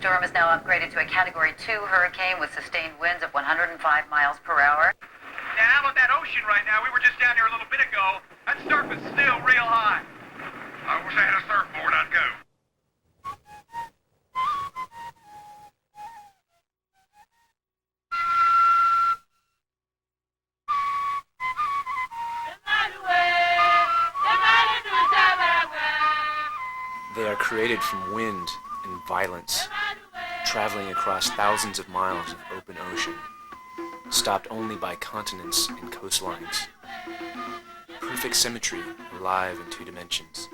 storm is now upgraded to a Category 2 hurricane with sustained winds of 105 miles per hour. Now, out on that ocean right now, we were just down here a little bit ago. That surf is still real high. I wish I had a surfboard, I'd go. They are created from wind and violence, traveling across thousands of miles of open ocean, stopped only by continents and coastlines. Perfect symmetry, alive in 2 dimensions.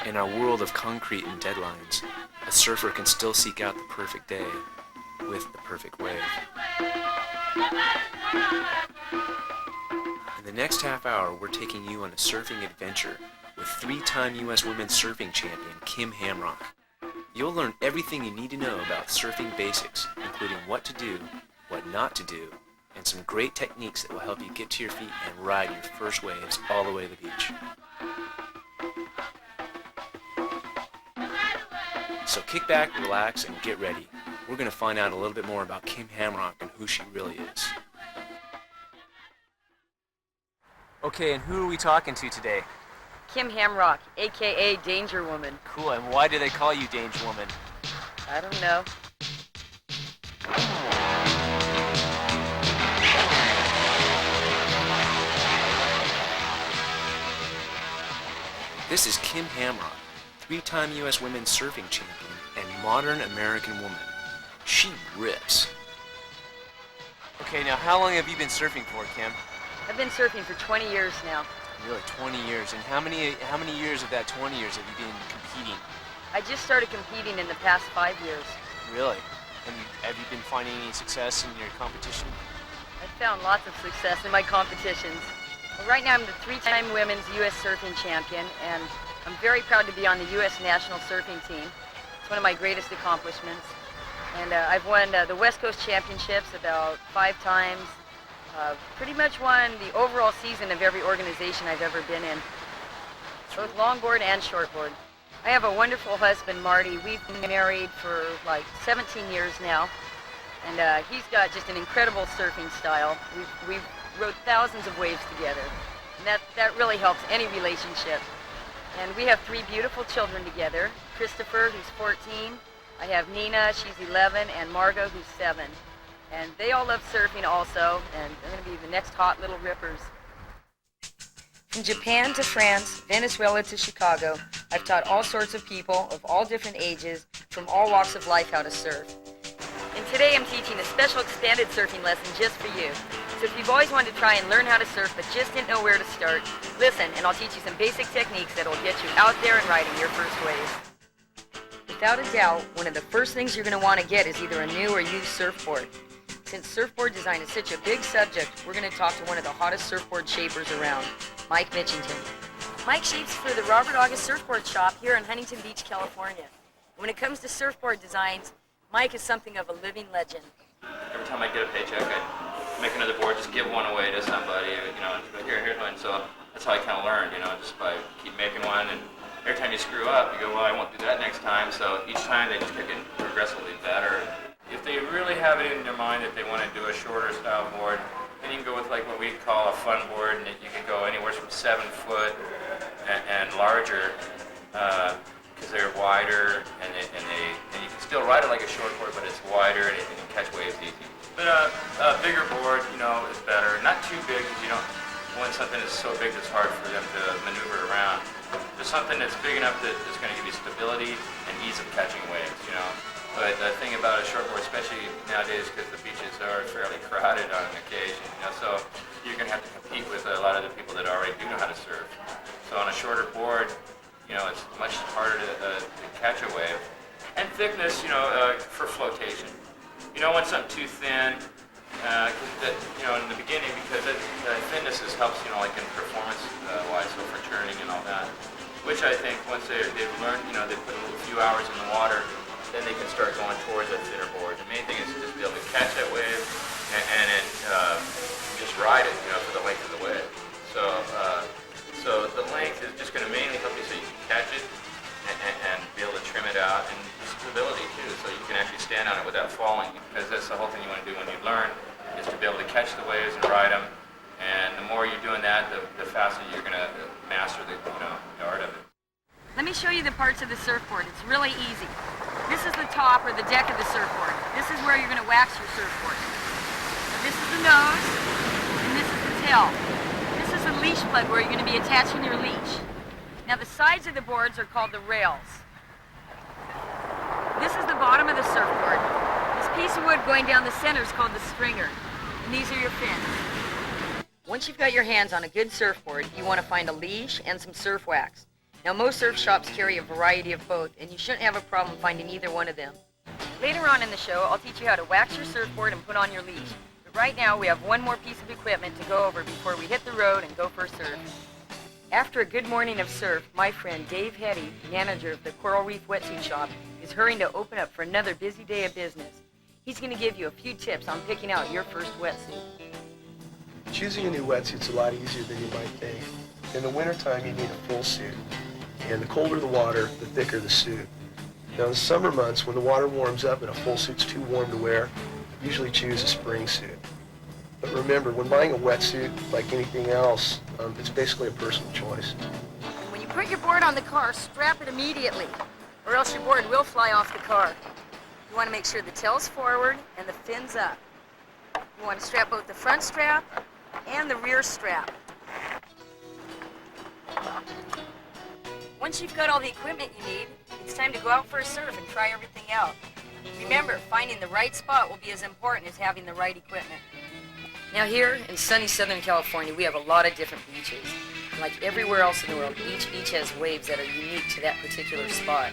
In our world of concrete and deadlines, a surfer can still seek out the perfect day with the perfect wave. In the next half hour, we're taking you on a surfing adventure with 3-time U.S. Women's Surfing Champion Kim Hamrock. You'll learn everything you need to know about surfing basics, including what to do, what not to do, and some great techniques that will help you get to your feet and ride your first waves all the way to the beach. So kick back, relax, and get ready. We're going to find out a little bit more about Kim Hamrock and who she really is. Okay, and who are we talking to today? Kim Hamrock, a.k.a. Danger Woman. Cool, and why do they call you Danger Woman? I don't know. This is Kim Hamrock, 3-time U.S. Women's Surfing Champion and modern American woman. She rips. Okay, now how long have you been surfing for, Kim? I've been surfing for 20 years now. Really, 20 years. And how many years of that 20 years have you been competing? I just started competing in the past 5 years. Really? And have you been finding any success in your competition? I've found lots of success in my competitions. Well, right now I'm the 3-time women's U.S. Surfing Champion, and I'm very proud to be on the U.S. National Surfing Team. It's one of my greatest accomplishments. And I've won the West Coast Championships about 5 times. Pretty much won the overall season of every organization I've ever been in, both longboard and shortboard. I have a wonderful husband, Marty. We've been married for like 17 years now, and he's got just an incredible surfing style. We've rode thousands of waves together, and that really helps any relationship. And we have 3 beautiful children together, Christopher, who's 14, I have Nina, she's 11, and Margot, who's 7. And they all love surfing also, and they're going to be the next hot little rippers. From Japan to France, Venezuela to Chicago, I've taught all sorts of people of all different ages, from all walks of life, how to surf. And today I'm teaching a special expanded surfing lesson just for you. So if you've always wanted to try and learn how to surf but just didn't know where to start, listen and I'll teach you some basic techniques that will get you out there and riding your first wave. Without a doubt, one of the first things you're going to want to get is either a new or used surfboard. Since surfboard design is such a big subject, we're going to talk to one of the hottest surfboard shapers around, Mike Mitchington. Mike shapes for the Robert August Surfboard Shop here in Huntington Beach, California. When it comes to surfboard designs, Mike is something of a living legend. Every time I get a paycheck, I make another board, just give one away to somebody, here's one. So that's how I kind of learned, just by keep making one. And every time you screw up, you go, well, I won't do that next time. So each time they just keep getting progressively better. If they really have it in their mind that they want to do a shorter style board, then you can go with like what we call a fun board, and you can go anywhere from 7 foot and larger, because they're wider, and you can still ride it like a short board, but it's wider and you can catch waves easy. But a bigger board, is better. Not too big, because you don't want something that's so big that's hard for them to maneuver around. There's something that's big enough that is going to give you stability and ease of catching waves, But the thing about a shortboard, especially nowadays, because the beaches are fairly crowded on occasion, so you're going to have to compete with a lot of the people that already do know how to surf. So on a shorter board, it's much harder to catch a wave. And thickness, for flotation. You don't want something too thin, in the beginning, because the thinness helps, like in performance-wise, so for turning and all that. Which I think once they've learned, they put a few hours in the water, then they can start going towards a thinner board. The main thing is to just be able to catch that wave and then just ride it, for the length of the wave. So the length is just going to mainly help you so you can catch it and be able to trim it out catch the waves and ride them. And the more you're doing that, the faster you're going to master the art of it. Let me show you the parts of the surfboard. It's really easy. This is the top or the deck of the surfboard. This is where you're going to wax your surfboard. So this is the nose, and this is the tail. This is the leash plug where you're going to be attaching your leash. Now the sides of the boards are called the rails. This is the bottom of the surfboard. This piece of wood going down the center is called the stringer, and these are your fins. Once you've got your hands on a good surfboard, you want to find a leash and some surf wax. Now most surf shops carry a variety of both, and you shouldn't have a problem finding either one of them. Later on in the show, I'll teach you how to wax your surfboard and put on your leash. But right now, we have one more piece of equipment to go over before we hit the road and go for a surf. After a good morning of surf, my friend Dave Hetty, manager of the Coral Reef Wetsuit Shop, is hurrying to open up for another busy day of business. He's going to give you a few tips on picking out your first wetsuit. Choosing a new wetsuit's a lot easier than you might think. In the wintertime, you need a full suit. And the colder the water, the thicker the suit. Now in the summer months, when the water warms up and a full suit's too warm to wear, usually choose a spring suit. But remember, when buying a wetsuit, like anything else, it's basically a personal choice. And when you put your board on the car, strap it immediately, or else your board will fly off the car. You want to make sure the tail's forward and the fin's up. You want to strap both the front strap and the rear strap. Once you've got all the equipment you need, it's time to go out for a surf and try everything out. Remember, finding the right spot will be as important as having the right equipment. Now here in sunny Southern California, we have a lot of different beaches. Like everywhere else in the world, each beach has waves that are unique to that particular spot.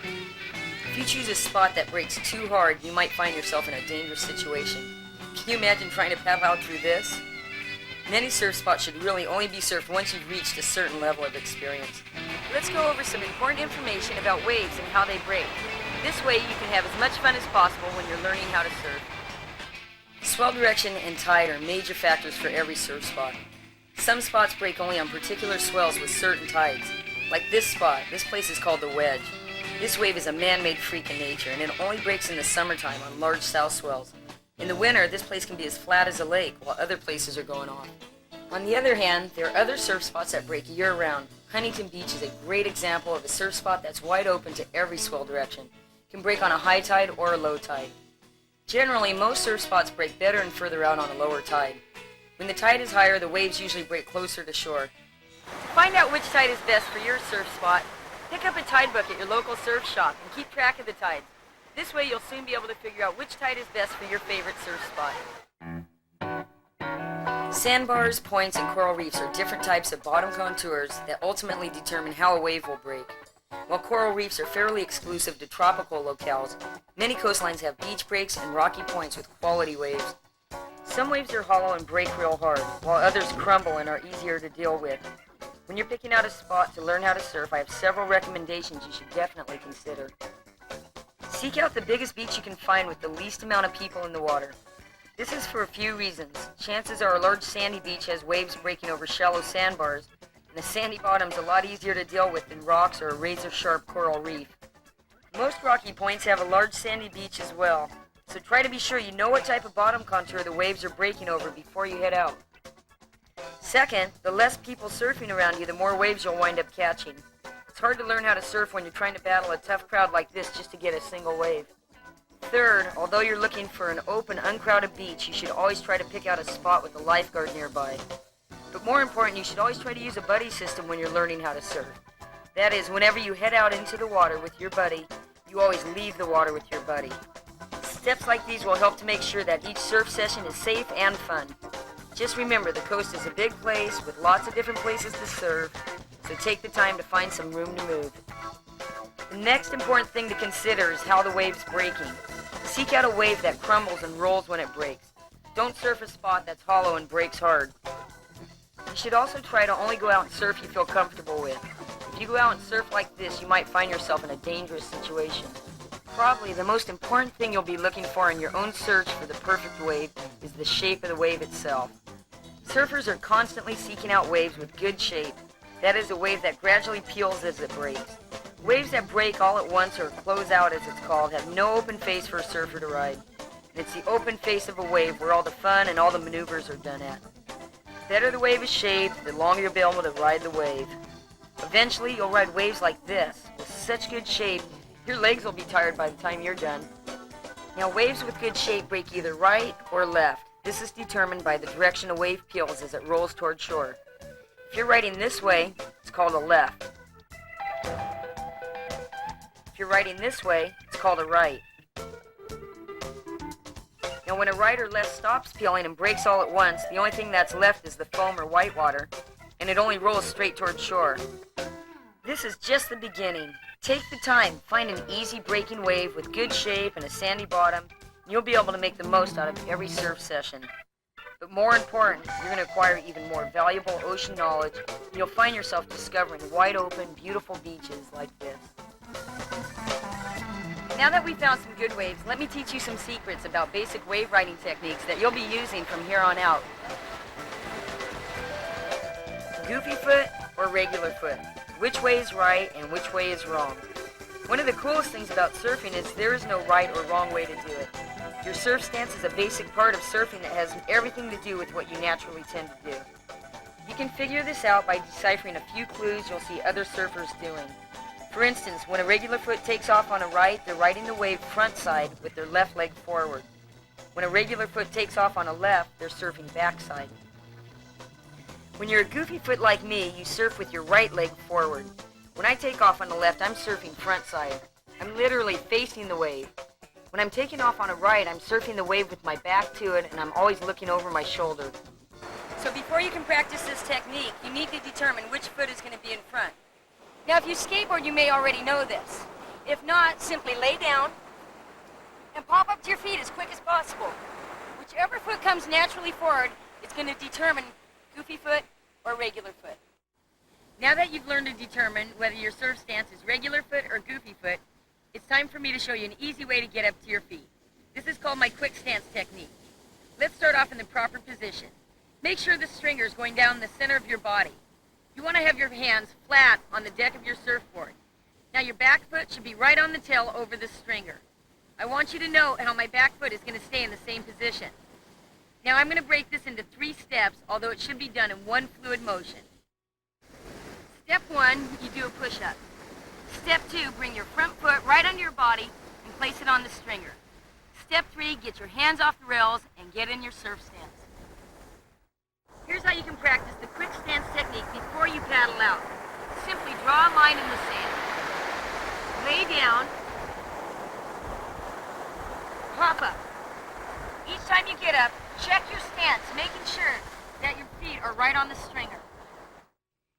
If you choose a spot that breaks too hard, you might find yourself in a dangerous situation. Can you imagine trying to paddle out through this? Many surf spots should really only be surfed once you've reached a certain level of experience. Let's go over some important information about waves and how they break. This way you can have as much fun as possible when you're learning how to surf. Swell direction and tide are major factors for every surf spot. Some spots break only on particular swells with certain tides. Like this spot, this place is called the Wedge. This wave is a man-made freak in nature, and it only breaks in the summertime on large south swells. In the winter, this place can be as flat as a lake, while other places are going off. On the other hand, there are other surf spots that break year-round. Huntington Beach is a great example of a surf spot that's wide open to every swell direction. It can break on a high tide or a low tide. Generally, most surf spots break better and further out on a lower tide. When the tide is higher, the waves usually break closer to shore. To find out which tide is best for your surf spot, pick up a tide book at your local surf shop and keep track of the tides. This way you'll soon be able to figure out which tide is best for your favorite surf spot. Sandbars, points, and coral reefs are different types of bottom contours that ultimately determine how a wave will break. While coral reefs are fairly exclusive to tropical locales, many coastlines have beach breaks and rocky points with quality waves. Some waves are hollow and break real hard, while others crumble and are easier to deal with. When you're picking out a spot to learn how to surf, I have several recommendations you should definitely consider. Seek out the biggest beach you can find with the least amount of people in the water. This is for a few reasons. Chances are a large sandy beach has waves breaking over shallow sandbars, and the sandy bottom's a lot easier to deal with than rocks or a razor-sharp coral reef. Most rocky points have a large sandy beach as well, so try to be sure you know what type of bottom contour the waves are breaking over before you head out. Second, the less people surfing around you, the more waves you'll wind up catching. It's hard to learn how to surf when you're trying to battle a tough crowd like this just to get a single wave. Third, although you're looking for an open, uncrowded beach, you should always try to pick out a spot with a lifeguard nearby. But more important, you should always try to use a buddy system when you're learning how to surf. That is, whenever you head out into the water with your buddy, you always leave the water with your buddy. Steps like these will help to make sure that each surf session is safe and fun. Just remember, the coast is a big place with lots of different places to surf, so take the time to find some room to move. The next important thing to consider is how the wave's breaking. Seek out a wave that crumbles and rolls when it breaks. Don't surf a spot that's hollow and breaks hard. You should also try to only go out and surf you feel comfortable with. If you go out and surf like this, you might find yourself in a dangerous situation. Probably the most important thing you'll be looking for in your own search for the perfect wave is the shape of the wave itself. Surfers are constantly seeking out waves with good shape. That is, a wave that gradually peels as it breaks. Waves that break all at once or close out as it's called have no open face for a surfer to ride. and it's the open face of a wave where all the fun and all the maneuvers are done at. The better the wave is shaped, the longer you'll be able to ride the wave. Eventually, you'll ride waves like this, with such good shape, your legs will be tired by the time you're done. Now, waves with good shape break either right or left. This is determined by the direction a wave peels as it rolls toward shore. If you're riding this way, it's called a left. If you're riding this way, it's called a right. Now, when a right or left stops peeling and breaks all at once, the only thing that's left is the foam or whitewater, and it only rolls straight toward shore. This is just the beginning. Take the time, find an easy breaking wave with good shape and a sandy bottom, and you'll be able to make the most out of every surf session. But more important, you're going to acquire even more valuable ocean knowledge, and you'll find yourself discovering wide open, beautiful beaches like this. Now that we've found some good waves, let me teach you some secrets about basic wave riding techniques that you'll be using from here on out. Goofy foot or regular foot? Which way is right and which way is wrong? One of the coolest things about surfing is there is no right or wrong way to do it. Your surf stance is a basic part of surfing that has everything to do with what you naturally tend to do. You can figure this out by deciphering a few clues you'll see other surfers doing. For instance, when a regular foot takes off on a right, they're riding the wave front side with their left leg forward. When a regular foot takes off on a left, they're surfing backside. When you're a goofy foot like me, you surf with your right leg forward. When I take off on the left, I'm surfing front side. I'm literally facing the wave. When I'm taking off on a right, I'm surfing the wave with my back to it, and I'm always looking over my shoulder. So before you can practice this technique, you need to determine which foot is going to be in front. Now, if you skateboard, you may already know this. If not, simply lay down and pop up to your feet as quick as possible. Whichever foot comes naturally forward, it's going to determine goofy foot or regular foot. Now that you've learned to determine whether your surf stance is regular foot or goofy foot, it's time for me to show you an easy way to get up to your feet. This is called my quick stance technique. Let's start off in the proper position. Make sure the stringer is going down the center of your body. You want to have your hands flat on the deck of your surfboard. Now your back foot should be right on the tail over the stringer. I want you to note how my back foot is going to stay in the same position. Now I'm going to break this into 3 steps, although it should be done in one fluid motion. Step 1, you do a push-up. Step 2, bring your front foot right under your body and place it on the stringer. Step 3, get your hands off the rails and get in your surf stance. Here's how you can practice the quick stance technique before you paddle out. Simply draw a line in the sand. Lay down. Hop up. Each time you get up, check your stance, making sure that your feet are right on the stringer.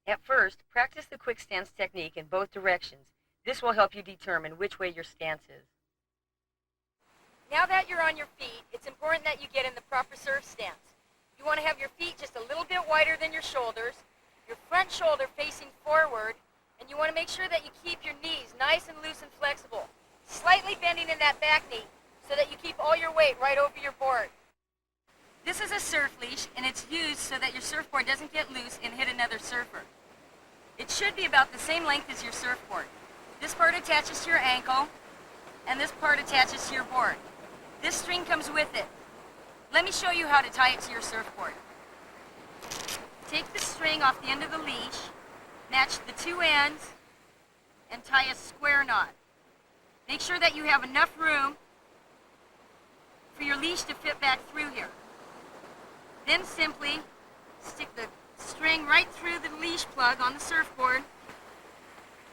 At first, practice the quick stance technique in both directions. This will help you determine which way your stance is. Now that you're on your feet, it's important that you get in the proper surf stance. You want to have your feet just a little bit wider than your shoulders, your front shoulder facing forward, and you want to make sure that you keep your knees nice and loose and flexible, slightly bending in that back knee so that you keep all your weight right over your board. This is a surf leash, and it's used so that your surfboard doesn't get loose and hit another surfer. It should be about the same length as your surfboard. This part attaches to your ankle, and this part attaches to your board. This string comes with it. Let me show you how to tie it to your surfboard. Take the string off the end of the leash, match the 2 ends, and tie a square knot. Make sure that you have enough room for your leash to fit back through here. Then simply stick the string right through the leash plug on the surfboard.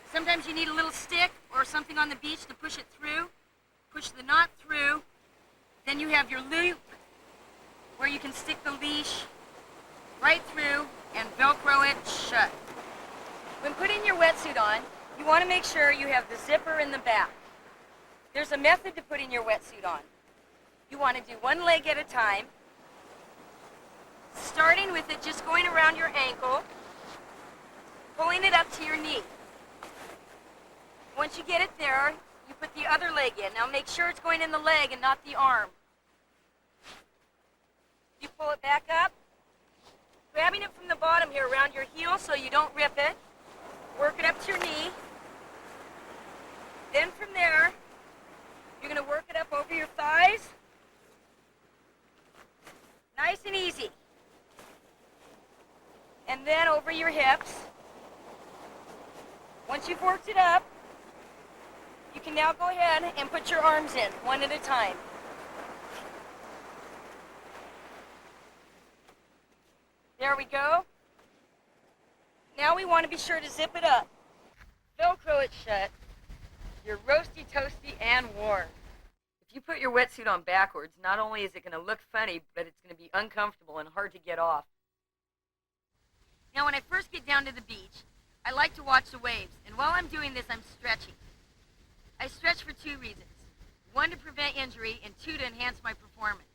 Sometimes you need a little stick or something on the beach to push it through. Push the knot through. Then you have your loop where you can stick the leash right through and Velcro it shut. When putting your wetsuit on, you want to make sure you have the zipper in the back. There's a method to putting your wetsuit on. You want to do one leg at a time, starting with it just going around your ankle, pulling it up to your knee. Once you get it there, you put the other leg in. Now make sure it's going in the leg and not the arm. You pull it back up, grabbing it from the bottom here around your heel so you don't rip it. Work it up to your knee. Then from there, you're going to work it up over your thighs Nice and easy. And then over your hips. Once you've worked it up, you can now go ahead and put your arms in, one at a time. There we go. Now we want to be sure to zip it up. Velcro it shut. You're roasty, toasty, and warm. If you put your wetsuit on backwards, not only is it going to look funny, but it's going to be uncomfortable and hard to get off. Now when I first get down to the beach, I like to watch the waves, and while I'm doing this, I'm stretching. I stretch for two reasons. One, to prevent injury, and two, to enhance my performance.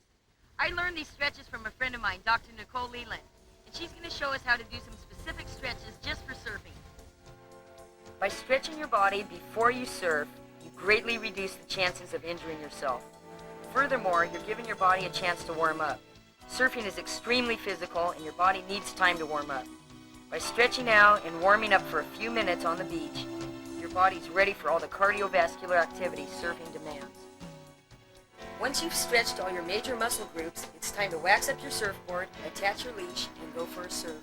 I learned these stretches from a friend of mine, Dr. Nicole Leland, and she's going to show us how to do some specific stretches just for surfing. By stretching your body before you surf, you greatly reduce the chances of injuring yourself. Furthermore, you're giving your body a chance to warm up. Surfing is extremely physical, and your body needs time to warm up. By stretching out and warming up for a few minutes on the beach, your body's ready for all the cardiovascular activity surfing demands. Once you've stretched all your major muscle groups, it's time to wax up your surfboard, attach your leash, and go for a surf.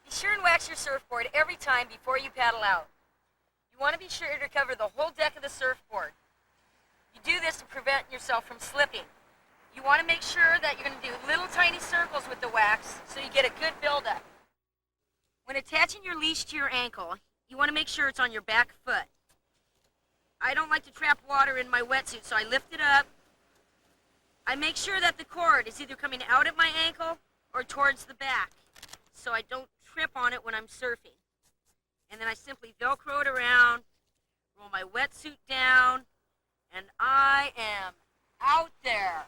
Be sure and wax your surfboard every time before you paddle out. You want to be sure to cover the whole deck of the surfboard. You do this to prevent yourself from slipping. You want to make sure that you're going to do little tiny circles with the wax so you get a good buildup. When attaching your leash to your ankle, you want to make sure it's on your back foot. I don't like to trap water in my wetsuit, so I lift it up. I make sure that the cord is either coming out at my ankle or towards the back, so I don't trip on it when I'm surfing. And then I simply Velcro it around, roll my wetsuit down, and I am out there.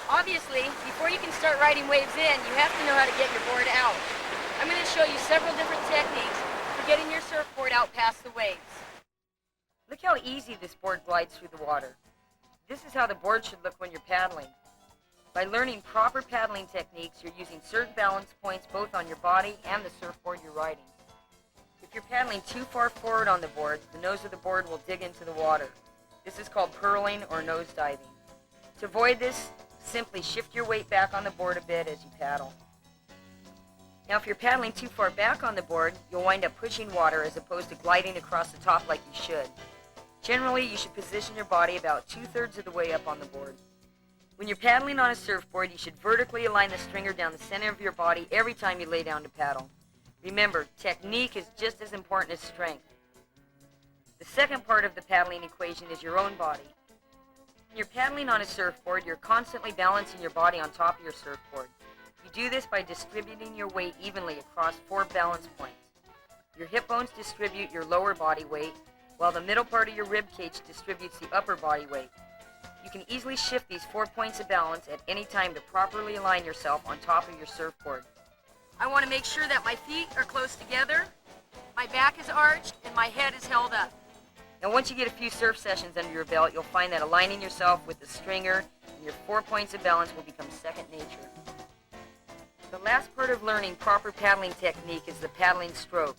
Obviously, before you can start riding waves in, you have to know how to get your board out. I'm going to show you several different techniques for getting your surfboard out past the waves. Look how easy this board glides through the water. This is how the board should look when you're paddling. By learning proper paddling techniques, you're using certain balance points both on your body and the surfboard you're riding. If you're paddling too far forward on the board, the nose of the board will dig into the water. This is called purling or nose diving. To avoid this, simply shift your weight back on the board a bit as you paddle. Now if you're paddling too far back on the board, you'll wind up pushing water as opposed to gliding across the top like you should. Generally, you should position your body about 2/3 of the way up on the board. When you're paddling on a surfboard, you should vertically align the stringer down the center of your body every time you lay down to paddle. Remember, technique is just as important as strength. The second part of the paddling equation is your own body. When you're paddling on a surfboard, you're constantly balancing your body on top of your surfboard. You do this by distributing your weight evenly across 4 balance points. Your hip bones distribute your lower body weight, while the middle part of your rib cage distributes the upper body weight. You can easily shift these 4 points of balance at any time to properly align yourself on top of your surfboard. I want to make sure that my feet are close together, my back is arched, and my head is held up. Now once you get a few surf sessions under your belt, you'll find that aligning yourself with the stringer and your 4 points of balance will become second nature. The last part of learning proper paddling technique is the paddling stroke.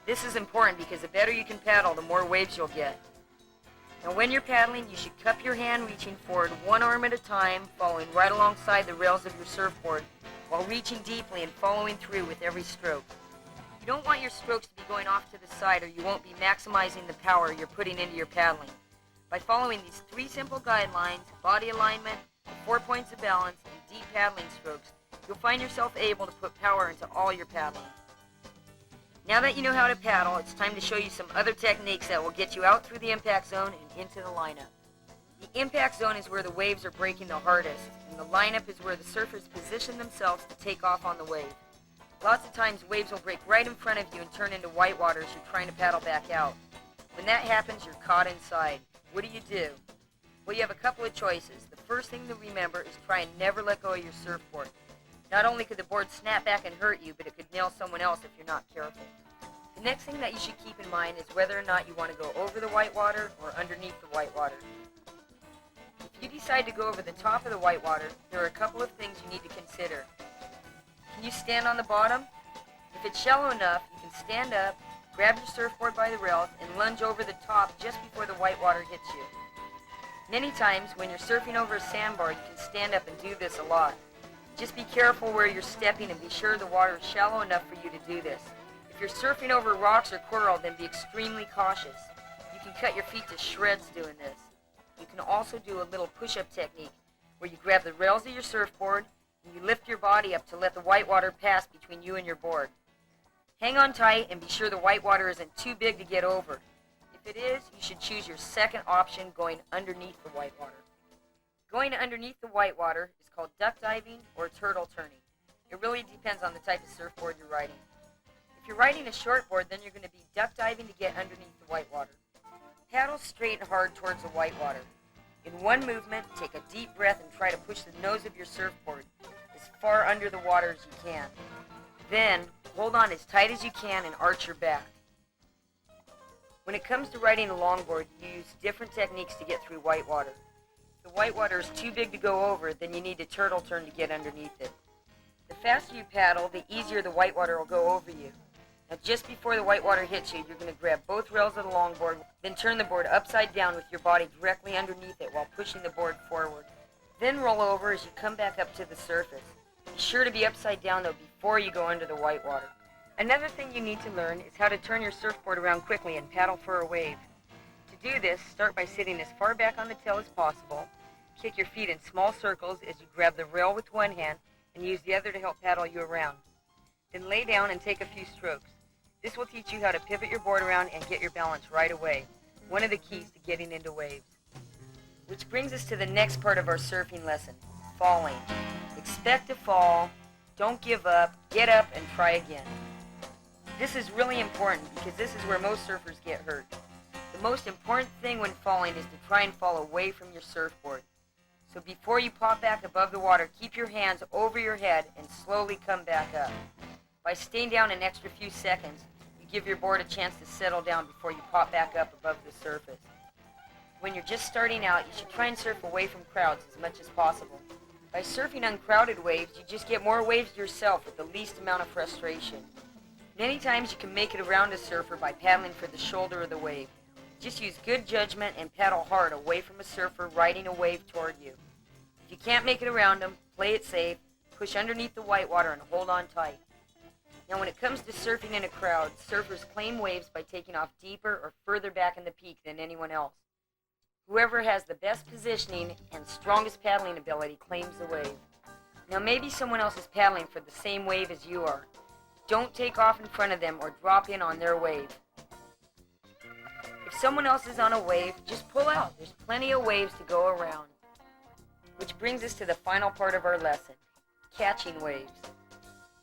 This is important because the better you can paddle, the more waves you'll get. Now when you're paddling, you should cup your hand reaching forward one arm at a time, following right alongside the rails of your surfboard, while reaching deeply and following through with every stroke. You don't want your strokes to be going off to the side or you won't be maximizing the power you're putting into your paddling. By following these 3 simple guidelines, body alignment, 4 points of balance, and deep paddling strokes, you'll find yourself able to put power into all your paddling. Now that you know how to paddle, it's time to show you some other techniques that will get you out through the impact zone and into the lineup. The impact zone is where the waves are breaking the hardest, and the lineup is where the surfers position themselves to take off on the wave. Lots of times waves will break right in front of you and turn into whitewater as you're trying to paddle back out. When that happens, you're caught inside. What do? Well, you have a couple of choices. The first thing to remember is try and never let go of your surfboard. Not only could the board snap back and hurt you, but it could nail someone else if you're not careful. The next thing that you should keep in mind is whether or not you want to go over the whitewater or underneath the whitewater. If you decide to go over the top of the whitewater, there are a couple of things you need to consider. Can you stand on the bottom? If it's shallow enough, you can stand up, grab your surfboard by the rails, and lunge over the top just before the whitewater hits you. Many times when you're surfing over a sandbar, you can stand up and do this a lot. Just be careful where you're stepping and be sure the water is shallow enough for you to do this. If you're surfing over rocks or coral, then be extremely cautious. You can cut your feet to shreds doing this. You can also do a little push-up technique where you grab the rails of your surfboard and you lift your body up to let the white water pass between you and your board. Hang on tight and be sure the white water isn't too big to get over. If it is, you should choose your second option, going underneath the white water. Going underneath the white water is called duck diving or turtle turning. It really depends on the type of surfboard you're riding. If you're riding a shortboard, then you're going to be duck diving to get underneath the white water. Paddle straight and hard towards the white water. In one movement, take a deep breath and try to push the nose of your surfboard as far under the water as you can. Then, hold on as tight as you can and arch your back. When it comes to riding a longboard, you use different techniques to get through white water. If the white water is too big to go over, then you need to turtle turn to get underneath it. The faster you paddle, the easier the white water will go over you. Now just before the white water hits you, you're going to grab both rails of the longboard, then turn the board upside down with your body directly underneath it while pushing the board forward. Then roll over as you come back up to the surface. Be sure to be upside down though before you go under the white water. Another thing you need to learn is how to turn your surfboard around quickly and paddle for a wave. To do this, start by sitting as far back on the tail as possible. Kick your feet in small circles as you grab the rail with one hand and use the other to help paddle you around. Then lay down and take a few strokes. This will teach you how to pivot your board around and get your balance right away, one of the keys to getting into waves. Which brings us to the next part of our surfing lesson, falling. Expect to fall, don't give up, get up and try again. This is really important because this is where most surfers get hurt. The most important thing when falling is to try and fall away from your surfboard. So before you pop back above the water, keep your hands over your head and slowly come back up. By staying down an extra few seconds, you give your board a chance to settle down before you pop back up above the surface. When you're just starting out, you should try and surf away from crowds as much as possible. By surfing uncrowded waves, you just get more waves yourself with the least amount of frustration. Many times you can make it around a surfer by paddling for the shoulder of the wave. Just use good judgment and paddle hard away from a surfer riding a wave toward you. If you can't make it around them, play it safe, push underneath the white water and hold on tight. Now when it comes to surfing in a crowd, surfers claim waves by taking off deeper or further back in the peak than anyone else. Whoever has the best positioning and strongest paddling ability claims the wave. Now maybe someone else is paddling for the same wave as you are. Don't take off in front of them or drop in on their wave. If someone else is on a wave, just pull out. There's plenty of waves to go around. Which brings us to the final part of our lesson, catching waves.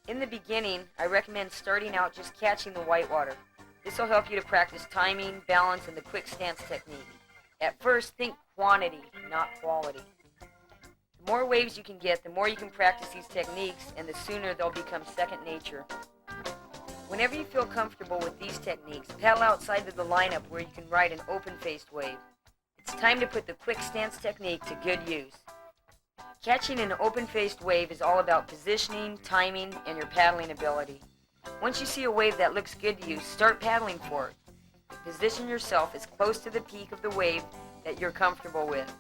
In the beginning, I recommend starting out just catching the white water. This will help you to practice timing, balance, and the quick stance technique. At first, think quantity, not quality. The more waves you can get, the more you can practice these techniques, and the sooner they'll become second nature. Whenever you feel comfortable with these techniques, paddle outside of the lineup where you can ride an open-faced wave. It's time to put the quick stance technique to good use. Catching an open-faced wave is all about positioning, timing, and your paddling ability. Once you see a wave that looks good to you, start paddling for it. Position yourself as close to the peak of the wave that you're comfortable with.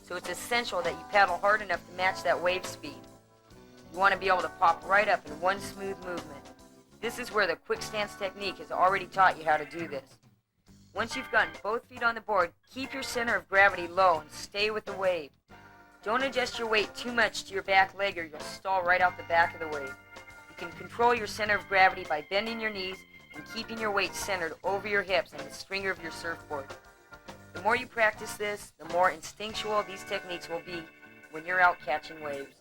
So it's essential that you paddle hard enough to match that wave speed. You want to be able to pop right up in one smooth movement. This is where the quick stance technique has already taught you how to do this. Once you've gotten both feet on the board, keep your center of gravity low and stay with the wave. Don't adjust your weight too much to your back leg or you'll stall right out the back of the wave. You can control your center of gravity by bending your knees and keeping your weight centered over your hips and the stringer of your surfboard. The more you practice this, the more instinctual these techniques will be when you're out catching waves.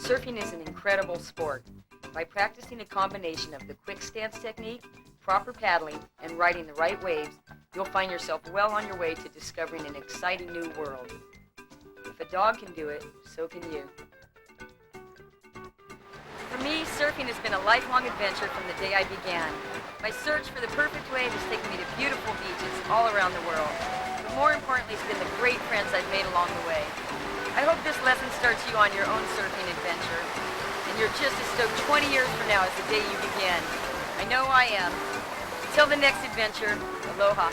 Surfing is an incredible sport. By practicing a combination of the quick stance technique, proper paddling, and riding the right waves, you'll find yourself well on your way to discovering an exciting new world. If a dog can do it, so can you. For me, surfing has been a lifelong adventure from the day I began. My search for the perfect wave has taken me to beautiful beaches all around the world. But more importantly, it's been the great friends I've made along the way. I hope this lesson starts you on your own surfing adventure. And you're just as stoked 20 years from now as the day you began. I know I am. Until the next adventure, aloha.